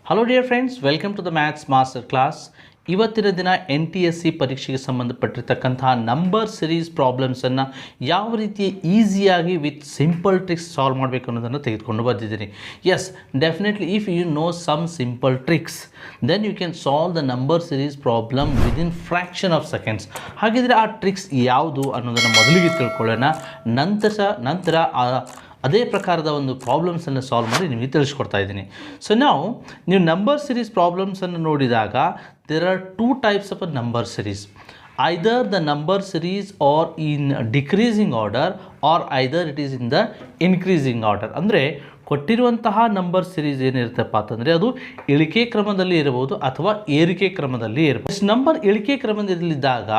Hello dear friends, welcome to the maths master class. ಇವತ್ತಿನ ದಿನ NTSC ಪರೀಕ್ಷೆಗೆ ಸಂಬಂಧಪಟ್ಟಿರ್ತಕ್ಕಂತಹ number series ಪ್ರಾಬ್ಲಮ್ಸನ್ನು ಯಾವ ರೀತಿ ಈಸಿಯಾಗಿ ವಿತ್ ಸಿಂಪಲ್ ಟ್ರಿಕ್ಸ್ ಸಾಲ್ವ್ ಮಾಡಬೇಕು ಅನ್ನೋದನ್ನು ತೆಗೆದುಕೊಂಡು ಬಂದಿದ್ದೀನಿ. Yes, definitely if you know some simple tricks then you can solve the number series problem within fraction of seconds. ಹಾಗಿದ್ರೆ ಆ ಟ್ರಿಕ್ಸ್ ಯಾವುದು ಅನ್ನೋದನ್ನು ಮೊದಲಿಗೆ ತಿಳ್ಕೊಳ್ಳೋಣ. ನಂತರ ಅದೇ ಪ್ರಕಾರದ ಒಂದು ಪ್ರಾಬ್ಲಮ್ಸನ್ನು ಸಾಲ್ವ್ ಮಾಡಿ ನಿಮಗೆ ತಿಳಿಸ್ಕೊಡ್ತಾ ಇದ್ದೀನಿ. ಸೊ ನೀವು ನಂಬರ್ ಸಿರೀಸ್ ಪ್ರಾಬ್ಲಮ್ಸನ್ನು ನೋಡಿದಾಗ there are two types of a number series. Either the number series are in decreasing order or either it is in the increasing order. ಅಂದರೆ ಕೊಟ್ಟಿರುವಂತಹ ನಂಬರ್ ಸಿರೀಸ್ ಏನಿರುತ್ತಪ್ಪ ಅಂತಂದರೆ ಅದು ಇಳಿಕೆ ಕ್ರಮದಲ್ಲಿ ಇರಬಹುದು ಅಥವಾ ಏರಿಕೆ ಕ್ರಮದಲ್ಲಿ ಇರಬಹುದು. ನಂಬರ್ ಇಳಿಕೆ ಕ್ರಮದಲ್ಲಿದ್ದಾಗ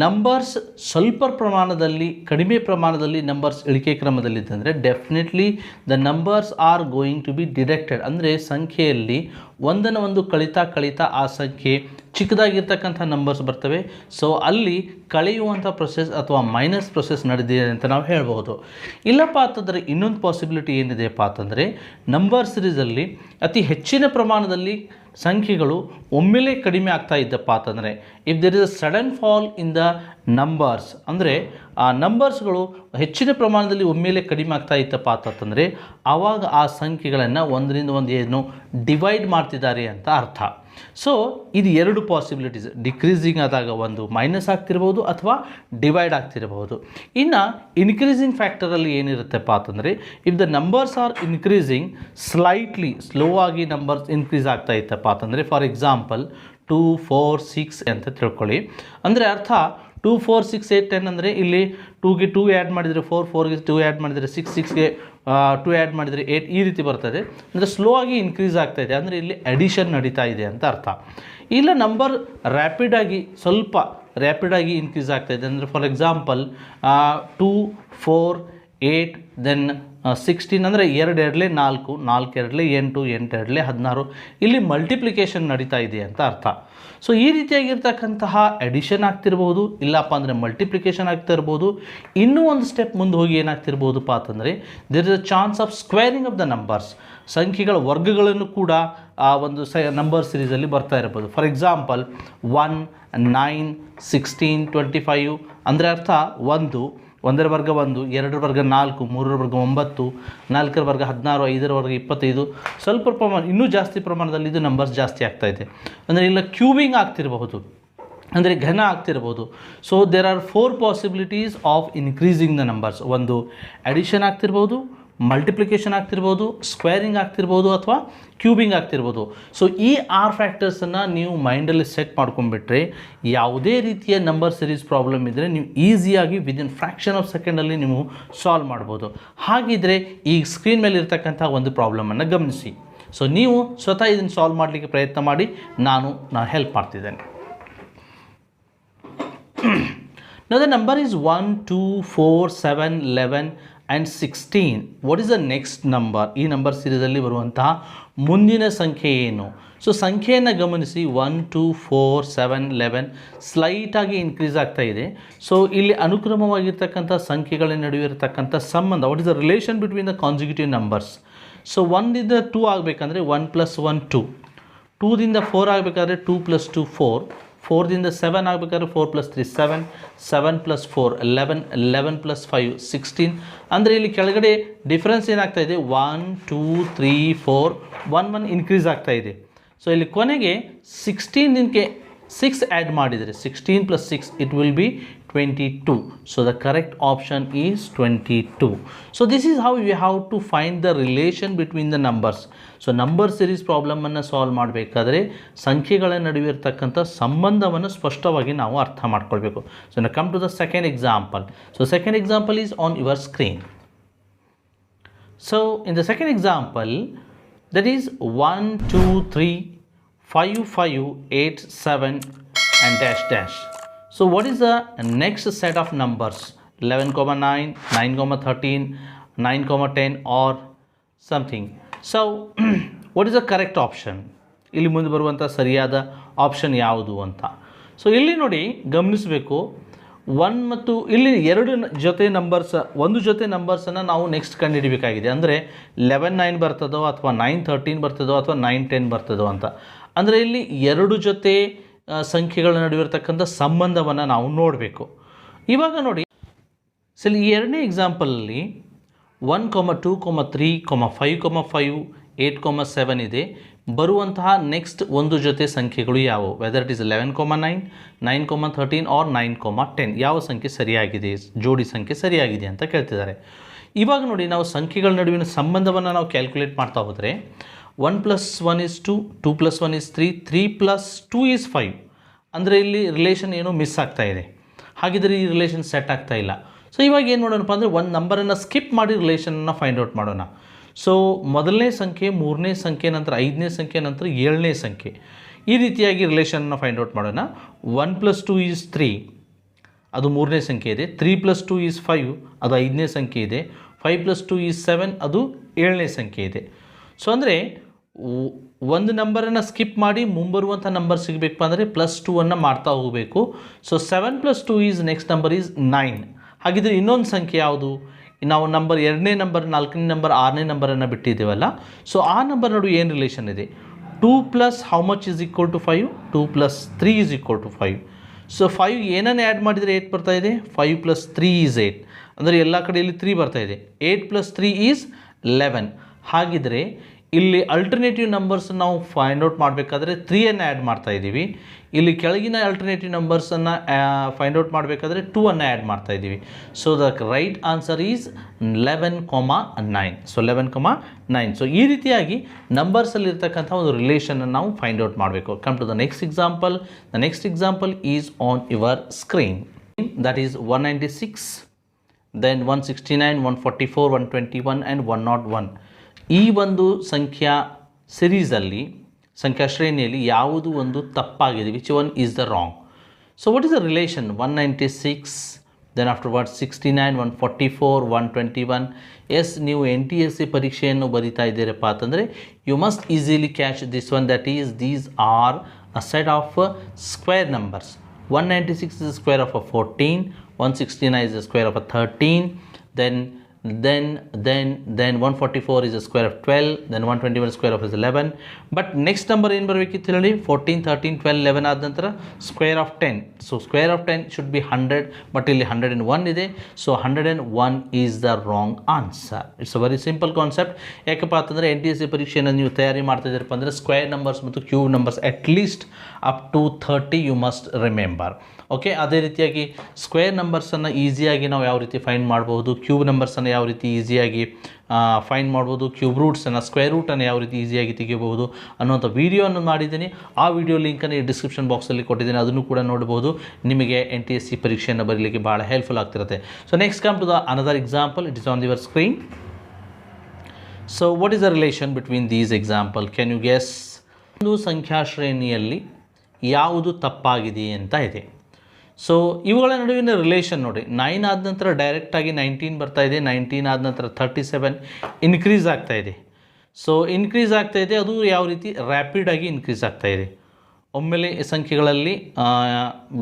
ನಂಬರ್ಸ್ ಸ್ವಲ್ಪ ಪ್ರಮಾಣದಲ್ಲಿ ಕಡಿಮೆ ಪ್ರಮಾಣದಲ್ಲಿ ನಂಬರ್ಸ್ ಇಳಿಕೆ ಕ್ರಮದಲ್ಲಿದ್ದಂದರೆ definitely the numbers are going to be deducted. ಅಂದರೆ ಸಂಖ್ಯೆಯಲ್ಲಿ ಒಂದನ್ನು ಒಂದು ಕಳೀತಾ ಆ ಸಂಖ್ಯೆ ಚಿಕ್ಕದಾಗಿರ್ತಕ್ಕಂಥ ನಂಬರ್ಸ್ ಬರ್ತವೆ. ಸೊ ಅಲ್ಲಿ ಕಳೆಯುವಂಥ ಪ್ರೊಸೆಸ್ ಅಥವಾ ಮೈನಸ್ ಪ್ರೊಸೆಸ್ ನಡೆದಿದೆ ಅಂತ ನಾವು ಹೇಳ್ಬೋದು. ಇಲ್ಲಪ್ಪ ಅಂತಂದರೆ ಇನ್ನೊಂದು ಪಾಸಿಬಿಲಿಟಿ ಏನಿದೆಯಪ್ಪ ಅಂತಂದರೆ ನಂಬರ್ ಸಿರೀಸಲ್ಲಿ ಅತಿ ಹೆಚ್ಚಿನ ಪ್ರಮಾಣದಲ್ಲಿ ಸಂಖ್ಯೆಗಳು ಒಮ್ಮೆಲೇ ಕಡಿಮೆ ಆಗ್ತಾ ಇದ್ದಪ್ಪ ಅಂತಂದರೆ if there is a sudden fall in the numbers, ಅಂದರೆ ಆ ನಂಬರ್ಸ್ಗಳು ಹೆಚ್ಚಿನ ಪ್ರಮಾಣದಲ್ಲಿ ಒಮ್ಮೆಲೇ ಕಡಿಮೆ ಆಗ್ತಾ ಇತ್ತಪ್ಪ ಅಂತಂದರೆ ಆವಾಗ ಆ ಸಂಖ್ಯೆಗಳನ್ನು ಒಂದರಿಂದ ಒಂದು ಏನು ಡಿವೈಡ್ ಮಾಡ್ತಿದ್ದಾರೆ ಅಂತ ಅರ್ಥ. ಸೊ ಇದು ಎರಡು ಪಾಸಿಬಿಲಿಟೀಸ್, ಡಿಕ್ರೀಸಿಂಗ್ ಆದಾಗ ಒಂದು ಮೈನಸ್ ಆಗ್ತಿರ್ಬೋದು ಅಥವಾ ಡಿವೈಡ್ ಆಗ್ತಿರಬಹುದು. ಇನ್ನು ಇನ್ಕ್ರೀಸಿಂಗ್ ಫ್ಯಾಕ್ಟರಲ್ಲಿ ಏನಿರುತ್ತಪ್ಪ ಅಂತಂದರೆ if the numbers are increasing slightly slow ಆಗಿ ನಂಬರ್ಸ್ ಇನ್ಕ್ರೀಸ್ ಆಗ್ತಾ ಇತ್ತಪ್ಪ ಅಂತಂದರೆ ಫಾರ್ ಎಕ್ಸಾಂಪಲ್ 2, 4, 6 ಅಂತ ತಿಳ್ಕೊಳ್ಳಿ. ಅಂದರೆ ಅರ್ಥ 2, 4, 6, 8, 10 ಅಂದರೆ ಇಲ್ಲಿ 2ಗೆ 2 ಆ್ಯಡ್ ಮಾಡಿದರೆ 4, 4ಗೆ 2 ಆ್ಯಡ್ ಮಾಡಿದರೆ 6, 6ಗೆ 2 ಆ್ಯಡ್ ಮಾಡಿದರೆ 8 ಈ ರೀತಿ ಬರ್ತದೆ. ಅಂದರೆ ಸ್ಲೋ ಆಗಿ ಇನ್ಕ್ರೀಸ್ ಆಗ್ತಾ ಇದೆ, ಅಂದರೆ ಇಲ್ಲಿ ಅಡಿಷನ್ ನಡೀತಾ ಇದೆ ಅಂತ ಅರ್ಥ. ಇಲ್ಲ ನಂಬರ್ ಸ್ವಲ್ಪ ರ್ಯಾಪಿಡಾಗಿ ಇನ್ಕ್ರೀಸ್ ಆಗ್ತಾ ಇದೆ. ಅಂದರೆ ಫಾರ್ ಎಕ್ಸಾಂಪಲ್ 2, 4, 8 ದೆನ್ 16 ಅಂದರೆ 2 2 4, 4 2 8, 8 2 16 ಇಲ್ಲಿ ಮಲ್ಟಿಪ್ಲಿಕೇಶನ್ ನಡೀತಾ ಇದೆ ಅಂತ ಅರ್ಥ. ಸೊ ಈ ರೀತಿಯಾಗಿರ್ತಕ್ಕಂತಹ ಅಡಿಷನ್ ಆಗ್ತಿರ್ಬೋದು, ಇಲ್ಲಪ್ಪ ಅಂದರೆ ಮಲ್ಟಿಪ್ಲಿಕೇಶನ್ ಆಗ್ತಾ ಇರ್ಬೋದು. ಇನ್ನೂ ಒಂದು ಸ್ಟೆಪ್ ಮುಂದೆ ಹೋಗಿ ಏನಾಗ್ತಿರ್ಬೋದಪ್ಪ ಅಂತಂದರೆ there is a chance of squaring of the numbers. ಸಂಖ್ಯೆಗಳ ವರ್ಗಗಳನ್ನು ಕೂಡ ಆ ಒಂದು ನಂಬರ್ ಸಿರೀಸಲ್ಲಿ ಬರ್ತಾ ಇರ್ಬೋದು. ಫಾರ್ ಎಕ್ಸಾಂಪಲ್ 1, 9, 16, 25 ಅಂದರೆ ಅರ್ಥ 1, 1ರ ವರ್ಗ 1, 2ರ ವರ್ಗ 4, 3ರ ವರ್ಗ 9, 4ರ ವರ್ಗ 16, 5ರ ವರ್ಗ 25 ಸ್ವಲ್ಪ ಪ್ರಮಾಣ ಇನ್ನೂ ಜಾಸ್ತಿ ಪ್ರಮಾಣದಲ್ಲಿ ಇದು ನಂಬರ್ಸ್ ಜಾಸ್ತಿ ಆಗ್ತಾ ಇದೆ. ಅಂದರೆ ಇಲ್ಲ ಕ್ಯೂಬಿಂಗ್ ಆಗ್ತಿರಬಹುದು, ಅಂದರೆ ಘನ ಆಗ್ತಿರ್ಬೋದು. So there are 4 possibilities of increasing the numbers. ಒಂದು ಅಡಿಷನ್ ಆಗ್ತಿರ್ಬೋದು, ಮಲ್ಟಿಪ್ಲಿಕೇಶನ್ ಆಗ್ತಿರ್ಬೋದು, ಸ್ಕ್ವೇರಿಂಗ್ ಆಗ್ತಿರ್ಬೋದು ಅಥವಾ ಕ್ಯೂಬಿಂಗ್ ಆಗ್ತಿರ್ಬೋದು. ಸೊ ಈ 6 ಫ್ಯಾಕ್ಟರ್ಸನ್ನು ನೀವು ಮೈಂಡಲ್ಲಿ ಸೆಟ್ ಮಾಡ್ಕೊಂಡ್ಬಿಟ್ರೆ ಯಾವುದೇ ರೀತಿಯ ನಂಬರ್ ಸಿರೀಸ್ ಪ್ರಾಬ್ಲಮ್ ಇದ್ದರೆ ನೀವು ಈಸಿಯಾಗಿ ವಿದಿನ್ ಫ್ರ್ಯಾಕ್ಷನ್ ಆಫ್ ಸೆಕೆಂಡಲ್ಲಿ ನೀವು ಸಾಲ್ವ್ ಮಾಡ್ಬೋದು. ಹಾಗಿದ್ರೆ ಈ ಸ್ಕ್ರೀನ್ ಮೇಲೆ ಇರ್ತಕ್ಕಂಥ ಒಂದು ಪ್ರಾಬ್ಲಮನ್ನು ಗಮನಿಸಿ. ಸೊ ನೀವು ಸ್ವತಃ ಇದನ್ನು ಸಾಲ್ವ್ ಮಾಡಲಿಕ್ಕೆ ಪ್ರಯತ್ನ ಮಾಡಿ, ನಾನು ಹೆಲ್ಪ್ ಮಾಡ್ತಿದ್ದೇನೆ. Now the number is 1, 2, 4, 7, 11 and 16. What is the next number? ಈ ನಂಬರ್ ಸೀರೀಸಲ್ಲಿ ಬರುವಂತಹ ಮುಂದಿನ ಸಂಖ್ಯೆ ಏನು? ಸೊ ಸಂಖ್ಯೆಯನ್ನು ಗಮನಿಸಿ 1, 2, 4, 7, 11 ಸ್ಲೈಟಾಗಿ ಇನ್ಕ್ರೀಸ್ ಆಗ್ತಾ ಇದೆ. ಸೊ ಇಲ್ಲಿ ಅನುಕ್ರಮವಾಗಿರ್ತಕ್ಕಂಥ ಸಂಖ್ಯೆಗಳ ನಡುವೆ ಇರತಕ್ಕಂಥ ಸಂಬಂಧ, what is the relation between the consecutive numbers? So 1ದಿಂದ 2 ಆಗಬೇಕಂದ್ರೆ 1 + 1 2, 2ದಿಂದ 4 ಆಗಬೇಕಾದ್ರೆ 2 + 2 4, 4ದಿಂದ 7 ಆಗಬೇಕಾದ್ರೆ 4 + 3 7, 7 + 4 11, 11 + 5 16. ಅಂದರೆ ಇಲ್ಲಿ ಕೆಳಗಡೆ ಡಿಫ್ರೆನ್ಸ್ ಏನಾಗ್ತಾ ಇದೆ 1, 2, 3, 4 1 1 ಇನ್ಕ್ರೀಸ್ ಆಗ್ತಾ ಇದೆ. ಸೊ ಇಲ್ಲಿ ಕೊನೆಗೆ 16ಕ್ಕೆ 6 ಆ್ಯಡ್ ಮಾಡಿದರೆ 16 + 6 it will be 22. So the correct option is 22. So this is how you have to find the relation between the numbers. So number series ಪ್ರಾಬ್ಲಮನ್ನು ಸಾಲ್ವ್ ಮಾಡಬೇಕಾದ್ರೆ ಸಂಖ್ಯೆಗಳ ನಡುವೆ ಇರ್ತಕ್ಕಂಥ ಸಂಬಂಧವನ್ನು ಸ್ಪಷ್ಟವಾಗಿ ನಾವು ಅರ್ಥ ಮಾಡ್ಕೊಳ್ಬೇಕು. So now come to the second example. So second example is on your screen. So in the second example that is 1, 2, 3, 5, 5, 8, 7 and dash dash. So what is the next set of numbers? 11, 9, 13, 9, 10 or something. So what is the correct option? ಇಲ್ಲಿ ಮುಂದೆ ಬರುವಂಥ ಸರಿಯಾದ option ಯಾವುದು ಅಂತ. So ಇಲ್ಲಿ ನೋಡಿ ಗಮನಿಸಬೇಕು, 1 ಮತ್ತು ಇಲ್ಲಿ ಎರಡು ಜೊತೆ ನಂಬರ್ಸ್, ಒಂದು ಜೊತೆ ನಂಬರ್ಸನ್ನು ನಾವು ನೆಕ್ಸ್ಟ್ ಕಂಡುಹಿಡಬೇಕಾಗಿದೆ. ಅಂದರೆ 11 9 ಬರ್ತದೋ ಅಥವಾ 9 13 ಬರ್ತದೋ ಅಥವಾ 9 10 ಬರ್ತದೋ ಅಂತ. ಅಂದರೆ ಇಲ್ಲಿ ಎರಡು ಜೊತೆ ಸಂಖ್ಯೆಗಳ ನಡುವೆ ಇರತಕ್ಕಂಥ ಸಂಬಂಧವನ್ನು ನಾವು ನೋಡಬೇಕು. ಇವಾಗ ನೋಡಿ ಸರಿ, ಈ ಎರಡನೇ ಎಕ್ಸಾಂಪಲಲ್ಲಿ 1, 2, 3, 5, 5, 8, 7 ಇದೆ. ಬರುವಂತಹ ನೆಕ್ಸ್ಟ್ ಒಂದು ಜೊತೆ ಸಂಖ್ಯೆಗಳು ಯಾವುವು? ವೆದರ್ ಇಟ್ ಇಸ್ 11, 9, 9, 13 ಆರ್ 9, 10 ಯಾವ ಸಂಖ್ಯೆ ಸರಿಯಾಗಿದೆ, ಜೋಡಿ ಸಂಖ್ಯೆ ಸರಿಯಾಗಿದೆ ಅಂತ ಕೇಳ್ತಿದ್ದಾರೆ. ಇವಾಗ ನೋಡಿ, ನಾವು ಸಂಖ್ಯೆಗಳ ನಡುವಿನ ಸಂಬಂಧವನ್ನು ನಾವು ಕ್ಯಾಲ್ಕುಲೇಟ್ ಮಾಡ್ತಾ ಹೋದರೆ 1 + 1 is 2, 2 + 1 is 3, 3 + 2 is 5. ಅಂದರೆ ಇಲ್ಲಿ ರಿಲೇಷನ್ ಏನೋ ಮಿಸ್ ಆಗ್ತಾ ಇದೆ. ಹಾಗಿದ್ರೆ ಈ ರಿಲೇಷನ್ ಸೆಟ್ ಆಗ್ತಾ ಇಲ್ಲ. ಸೊ ಇವಾಗ ಏನು ಮಾಡೋಣಪ್ಪ ಅಂದರೆ ಒಂದು ನಂಬರನ್ನು ಸ್ಕಿಪ್ ಮಾಡಿ ರಿಲೇಷನನ್ನು ಫೈಂಡ್ ಔಟ್ ಮಾಡೋಣ. ಸೊ ಮೊದಲನೇ ಸಂಖ್ಯೆ, ಮೂರನೇ ಸಂಖ್ಯೆ, ನಂತರ 5ನೇ ಸಂಖ್ಯೆ, ನಂತರ 7ನೇ ಸಂಖ್ಯೆ, ಈ ರೀತಿಯಾಗಿ ರಿಲೇಷನ್ನ ಫೈಂಡ್ ಔಟ್ ಮಾಡೋಣ. 1 + 2 is 3, ಅದು ಮೂರನೇ ಸಂಖ್ಯೆ ಇದೆ. 3 + 2 is 5, ಅದು 5ನೇ ಸಂಖ್ಯೆ ಇದೆ. 5 + 2 is 7, ಅದು 7ನೇ ಸಂಖ್ಯೆ ಇದೆ. ಸೊ ಅಂದರೆ ಒಂದು ನಂಬರನ್ನು ಸ್ಕಿಪ್ ಮಾಡಿ ಮುಂಬರುವಂಥ ನಂಬರ್ ಸಿಗಬೇಕು ಅಂದರೆ +2 ಮಾಡ್ತಾ ಹೋಗಬೇಕು. So 7 + 2 is next number is 9. ಹಾಗಿದ್ರೆ ಇನ್ನೊಂದು ಸಂಖ್ಯೆ ಯಾವುದು? ನಾವು ನಂಬರ್ 2ನೇ ನಂಬರ್, 4ನೇ ನಂಬರ್, 6ನೇ ನಂಬರನ್ನು ಬಿಟ್ಟಿದ್ದೇವಲ್ಲ. ಸೊ ಆ ನಂಬರ್ ನಡುವೆ ಏನು ರಿಲೇಷನ್ ಇದೆ? 2 + how much is equal to 5? 2 + 3 is equal to 5. So 5 ಏನನ್ನು ಆ್ಯಡ್ ಮಾಡಿದರೆ 8 ಬರ್ತಾ ಇದೆ? 5 + 3 is 8. ಅಂದರೆ ಎಲ್ಲ ಕಡೆಯಲ್ಲಿ 3 ಬರ್ತಾ ಇದೆ. 8 + 3 is 11. ಹಾಗಿದ್ರೆ ಇಲ್ಲಿ ಅಲ್ಟರ್ನೇಟಿವ್ ನಂಬರ್ಸ್ ನಾವು ಫೈಂಡ್ ಔಟ್ ಮಾಡಬೇಕಾದ್ರೆ 3 ಆ್ಯಡ್ ಮಾಡ್ತಾ ಇದ್ದೀವಿ. ಇಲ್ಲಿ ಕೆಳಗಿನ ಅಲ್ಟರ್ನೇಟಿವ್ ನಂಬರ್ಸನ್ನು ಫೈಂಡ್ ಔಟ್ ಮಾಡಬೇಕಾದ್ರೆ 2 ಆ್ಯಡ್ ಮಾಡ್ತಾ ಇದ್ದೀವಿ. So the right answer is 11, 9. So 11, 9. So ಈ ರೀತಿಯಾಗಿ ನಂಬರ್ಸಲ್ಲಿ ಇರ್ತಕ್ಕಂಥ ಒಂದು ರಿಲೇಷನನ್ನು ನಾವು ಫೈಂಡ್ ಔಟ್ ಮಾಡಬೇಕು. Come to the next example. The next example is on your screen. That is 196, then 169, 144, 121 and 101. ಈ ಒಂದು ಸಂಖ್ಯಾ ಸಿರೀಸಲ್ಲಿ, ಸಂಖ್ಯಾ ಶ್ರೇಣಿಯಲ್ಲಿ ಯಾವುದು ಒಂದು ತಪ್ಪಾಗಿದೆ? Which one is the wrong? So what is the relation? 196, then afterward 69, 144, 121. Yes, ನೀವು NTSC ಪರೀಕ್ಷೆಯನ್ನು ಬರಿತಾ ಇದ್ದೀರಪ್ಪ ಅಂತಂದರೆ you must easily catch this one. That is these are a set of square numbers. 196 is the square of a 14, 169 is the square of a 13, then 144 is the square of 12, then 121 square of is 11. But next number ಏನು ಬರಬೇಕಿತ್ತು ಹೇಳಿ? 14, 13, 12, 11 ಆದ ನಂತರ square of 10. So square of 10 should be 100, but ಇಲ್ಲಿ 101 ಇದೆ. So 101 is the wrong answer. It's a very simple concept. ಯಾಕಪ್ಪ ಅಂತಂದರೆ NTSC ಪರೀಕ್ಷೆಯನ್ನು ನೀವು ತಯಾರಿ ಮಾಡ್ತಾ ಇದ್ದೀರಪ್ಪ ಅಂದರೆ ಸ್ಕ್ವೇರ್ ನಂಬರ್ಸ್ ಮತ್ತು cube numbers at least up to 30 you must remember. Okay, ಅದೇ ರೀತಿಯಾಗಿ ಸ್ಕ್ವೇರ್ ನಂಬರ್ಸನ್ನು ಈಸಿಯಾಗಿ ನಾವು ಯಾವ ರೀತಿ ಫೈಂಡ್ ಮಾಡ್ಬೋದು, ಕ್ಯೂಬ್ ನಂಬರ್ಸನ್ನು ಯಾವ ರೀತಿ ಈಸಿಯಾಗಿ ಫೈಂಡ್ ಮಾಡ್ಬೋದು, ಕ್ಯೂಬ್ ರೂಟ್ಸನ್ನು, ಸ್ಕ್ವೇರ್ ರೂಟನ್ನು ಯಾವ ರೀತಿ ಈಸಿಯಾಗಿ ತೆಗಿಬಹುದು ಅನ್ನೋಂಥ ವೀಡಿಯೋವನ್ನು ಮಾಡಿದ್ದೀನಿ. ಆ ವಿಡಿಯೋ ಲಿಂಕನ್ನು ಈ ಡಿಸ್ಕ್ರಿಪ್ಷನ್ ಬಾಕ್ಸಲ್ಲಿ ಕೊಟ್ಟಿದ್ದೀನಿ, ಅದನ್ನು ಕೂಡ ನೋಡ್ಬೋದು. ನಿಮಗೆ NTSC ಪರೀಕ್ಷೆಯನ್ನು ಬರೀಲಿಕ್ಕೆ ಭಾಳ ಹೆಲ್ಪ್ಫುಲ್ ಆಗ್ತಿರುತ್ತೆ. So next come to the another example. It is on your screen. So what is the relation between these example? Can you guess? ಒಂದು ಸಂಖ್ಯಾ ಶ್ರೇಣಿಯಲ್ಲಿ ಯಾವುದು ತಪ್ಪಾಗಿದೆ ಅಂತ ಇದೆ. ಸೊ ಇವುಗಳ ನಡುವಿನ ರಿಲೇಷನ್ ನೋಡಿ. 9 ಆದ ನಂತರ ಡೈರೆಕ್ಟಾಗಿ 19 ಬರ್ತಾ ಇದೆ. 19 ಆದ ನಂತರ 37 ಇನ್ಕ್ರೀಸ್ ಆಗ್ತಾ ಇದೆ. ಸೊ ಇನ್ಕ್ರೀಸ್ ಆಗ್ತಾ ಇದೆ, ಅದು ಯಾವ ರೀತಿ? ರ್ಯಾಪಿಡಾಗಿ ಇನ್ಕ್ರೀಸ್ ಆಗ್ತಾ ಇದೆ. ಒಮ್ಮೆಲೆ ಸಂಖ್ಯೆಗಳಲ್ಲಿ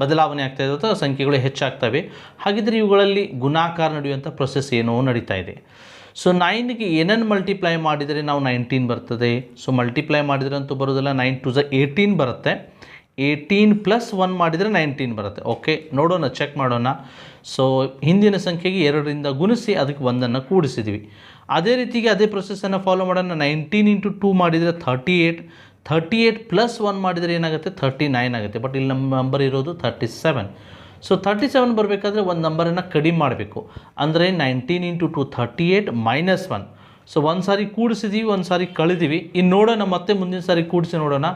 ಬದಲಾವಣೆ ಆಗ್ತಾ ಇದೆ ಅಥವಾ ಸಂಖ್ಯೆಗಳು ಹೆಚ್ಚಾಗ್ತವೆ. ಹಾಗಿದ್ರೆ ಇವುಗಳಲ್ಲಿ ಗುಣಾಕಾರ ನಡೆಯುವಂಥ ಪ್ರೊಸೆಸ್ ಏನೋ ನಡೀತಾ ಇದೆ. ಸೊ 9ಗೆ ಏನನ್ನು ಮಲ್ಟಿಪ್ಲೈ ಮಾಡಿದರೆ ನಾವು 19 ಬರ್ತದೆ. ಸೊ ಮಲ್ಟಿಪ್ಲೈ ಮಾಡಿದರೆ ಅಂತೂ ಬರೋದಿಲ್ಲ. 9 2 18 ಬರುತ್ತೆ. 18 + 1 ಮಾಡಿದರೆ 19 ಬರುತ್ತೆ. ಓಕೆ, ನೋಡೋಣ, ಚೆಕ್ ಮಾಡೋಣ. ಸೊ ಹಿಂದಿನ ಸಂಖ್ಯೆಗೆ 2ರಿಂದ ಗುಣಿಸಿ ಅದಕ್ಕೆ 1 ಕೂಡಿಸಿದ್ವಿ. ಅದೇ ರೀತಿಗೆ ಅದೇ ಪ್ರೊಸೆಸನ್ನು ಫಾಲೋ ಮಾಡೋಣ. 19 × 2 ಮಾಡಿದರೆ 38, 38 + 1 ಮಾಡಿದರೆ ಏನಾಗುತ್ತೆ? 39 ಆಗುತ್ತೆ. ಬಟ್ ಇಲ್ಲಿ ನಮ್ಮ ನಂಬರ್ ಇರೋದು 37. ಸೊ 37 ಬರಬೇಕಾದ್ರೆ ಒಂದು ನಂಬರನ್ನು ಕಡಿಮೆ ಮಾಡಬೇಕು. ಅಂದರೆ 19 × 2 38 - 1. ಸೊ ಒಂದು ಸಾರಿ ಕೂಡಿಸಿದ್ದೀವಿ, ಒಂದು ಸಾರಿ ಕಳೆದಿವಿ. ಇನ್ನು ನೋಡೋಣ, ಮತ್ತೆ ಮುಂದಿನ ಸಾರಿ ಕೂಡಿಸಿ ನೋಡೋಣ.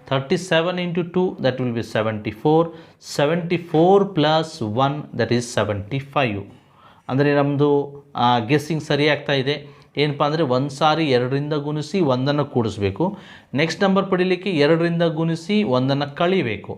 37 × 2 that will be 74. 74 + 1 that is 75. ಅಂದರೆ ನಮ್ಮದು ಗೆಸ್ಸಿಂಗ್ ಸರಿ ಆಗ್ತಾ ಇದೆ. ಏನಪ್ಪ ಅಂದರೆ ಒಂದು ಸಾರಿ 2ರಿಂದ ಗುಣಿಸಿ 1 ಕೂಡಿಸ್ಬೇಕು. ನೆಕ್ಸ್ಟ್ ನಂಬರ್ ಪಡೀಲಿಕ್ಕೆ 2ರಿಂದ ಗುಣಿಸಿ 1 ಕಳಿಬೇಕು.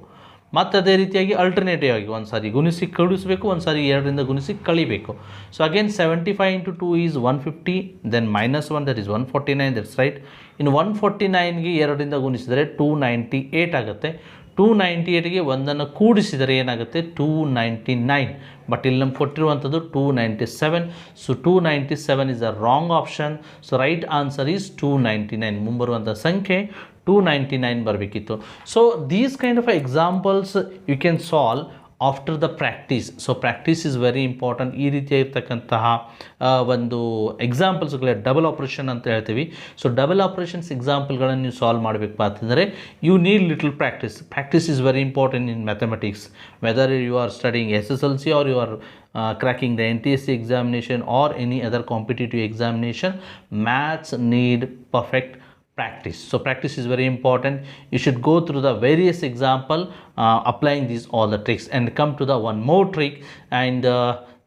ಮತ್ತು ಅದೇ ರೀತಿಯಾಗಿ ಅಲ್ಟರ್ನೇಟಿವ್ ಆಗಿ ಒಂದು ಸಾರಿ ಗುಣಿಸಿ ಕೂಡಿಸಬೇಕು, ಒಂದು ಸಾರಿ 2ರಿಂದ ಗುಣಿಸಿ ಕಳಿಬೇಕು. So again 75 × 2 is 150, then -1 that is 149, that's right. ಇನ್ನು 149ಗೆ 2ರಿಂದ ಗುಣಿಸಿದರೆ 298 ಆಗುತ್ತೆ. 298ಗೆ ಒಂದನ್ನು ಕೂಡಿಸಿದರೆ ಏನಾಗುತ್ತೆ 299. ಬಟ್ ಇಲ್ಲಿ ನಮ್ಗೆ ಕೊಟ್ಟಿರುವಂಥದ್ದು 297. So 297 is a wrong option. So right answer is 299. ಮುಂಬರುವಂಥ ಸಂಖ್ಯೆ 299 ಬರಬೇಕಿತ್ತು. So these kind of examples you can solve after the practice. So practice is very important. ಈ ರೀತಿಯಾಗಿರ್ತಕ್ಕಂತಹ ಒಂದು ಎಕ್ಸಾಂಪಲ್ಸ್ಗಳ ಡಬಲ್ ಆಪ್ರೇಷನ್ ಅಂತ ಹೇಳ್ತೀವಿ. ಸೊ ಡಬಲ್ ಆಪ್ರೇಷನ್ಸ್ ಎಕ್ಸಾಂಪಲ್ಗಳನ್ನು ನೀವು ಸಾಲ್ವ್ ಮಾಡಬೇಕು ಅಂತಂದರೆ you need little practice. Practice is very important in mathematics. Whether you are studying SSLC or you are cracking the NTSC examination or any other competitive examination, maths need perfect practice. So practice is very important. You should go through the various example applying these all the tricks and come to the one more trick. And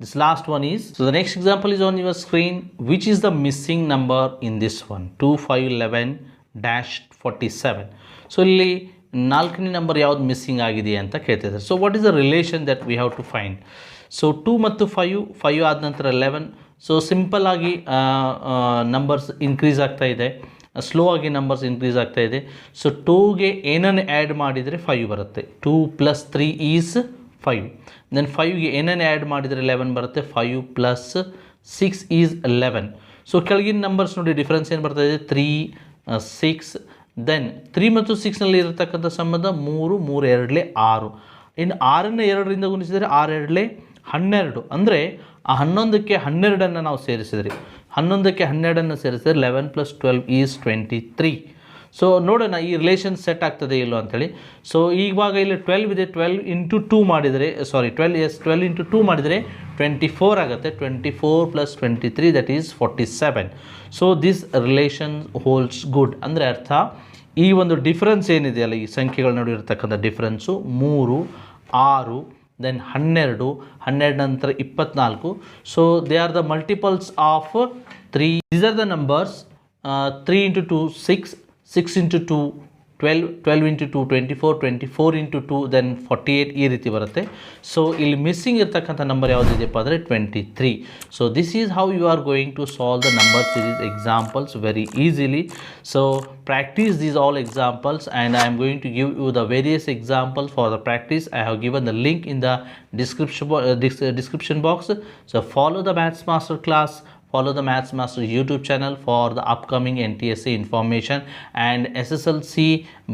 this last one is, so the next example is on your screen. Which is the missing number in this one? 2511-47. So ಇಲ್ಲಿ ನಾಲ್ಕನೇ number ಯಾವ್ದು missing ಆಗಿದೆ ಅಂತ ಕೇಳ್ತಿದ್ದಾರೆ. So what is the relation that we have to find? So 2 ಮತ್ತು 5 ಆದ ನಂತರ 11. ಸೊ ಸಿಂಪಲ್ ಆಗಿ ನಂಬರ್ಸ್ ಇನ್ಕ್ರೀಸ್ ಆಗ್ತಾ ಇದೆ, ಸ್ಲೋ ಆಗಿ ನಂಬರ್ಸ್ ಇನ್ಕ್ರೀಸ್ ಆಗ್ತಾ ಇದೆ. ಸೊ 2ಗೆ ಏನನ್ನು ಆ್ಯಡ್ ಮಾಡಿದರೆ 5 ಬರುತ್ತೆ. 2 + 3 ಈಸ್ 5. ದೆನ್ 5ಗೆ ಏನನ್ನು ಆ್ಯಡ್ ಮಾಡಿದರೆ 11 ಬರುತ್ತೆ. 5 + 6 ಈಸ್ 11. ಸೊ ಕೆಳಗಿನ ನಂಬರ್ಸ್ ನೋಡಿ ಡಿಫ್ರೆನ್ಸ್ ಏನು ಬರ್ತಾ ಇದೆ, 3 6. ದೆನ್ 3 ಮತ್ತು 6ನಲ್ಲಿ ಇರತಕ್ಕಂಥ ಸಂಬಂಧ 3 3 2 6. ಇನ್ನು 6ನ್ನು 2ರಿಂದ ಗುಣಿಸಿದರೆ 6 2 12. ಅಂದರೆ ಆ 11ಕ್ಕೆ 12ಅನ್ನು ನಾವು ಸೇರಿಸಿದ್ರಿ. 11ಕ್ಕೆ 12ಅನ್ನು ಸೇರಿಸಿದ್ರೆ 11 + 12 ಈಸ್ 23. ಸೊ ನೋಡೋಣ ಈ ರಿಲೇಷನ್ ಸೆಟ್ ಆಗ್ತದೆ ಇಲ್ಲೋ ಅಂಥೇಳಿ. ಸೊ ಇವಾಗ ಇಲ್ಲಿ 12 ಇದೆ. 12 × 2 ಮಾಡಿದರೆ 12 × 2 ಮಾಡಿದರೆ 24 ಆಗುತ್ತೆ. 24 + 23 that is 47. So this relation holds good. ಅಂದರೆ ಅರ್ಥ ಈ ಒಂದು ಡಿಫ್ರೆನ್ಸ್ ಏನಿದೆಯಲ್ಲ, ಈ ಸಂಖ್ಯೆಗಳ ನಡುವೆ ಇರತಕ್ಕಂಥ ಡಿಫ್ರೆನ್ಸು 3 6 ದೆನ್ 12 12 ನಂತರ 24. So they are the multiples of 3. These are the numbers. 3 × 2 6, 6 × 2 12, 12 × 2 24, 24 × 2 then 48 ಈ ರೀತಿ ಬರುತ್ತೆ. ಸೊ ಇಲ್ಲಿ ಮಿಸ್ಸಿಂಗ್ ಇರ್ತಕ್ಕಂಥ ನಂಬರ್ ಯಾವುದಿದೆಯಪ್ಪ ಅಂದರೆ 23. So this is how you are going to solve the number series examples very easily. So practice these all examples and I am going to give you the various examples for the practice. I have given the link in the description box. So follow the Maths Master class, follow the Maths Master YouTube channel for the upcoming NTSC information and SSLC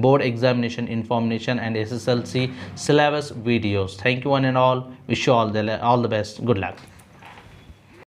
board examination information and SSLC syllabus videos. Thank you one and all. Wish you all the best. Good luck.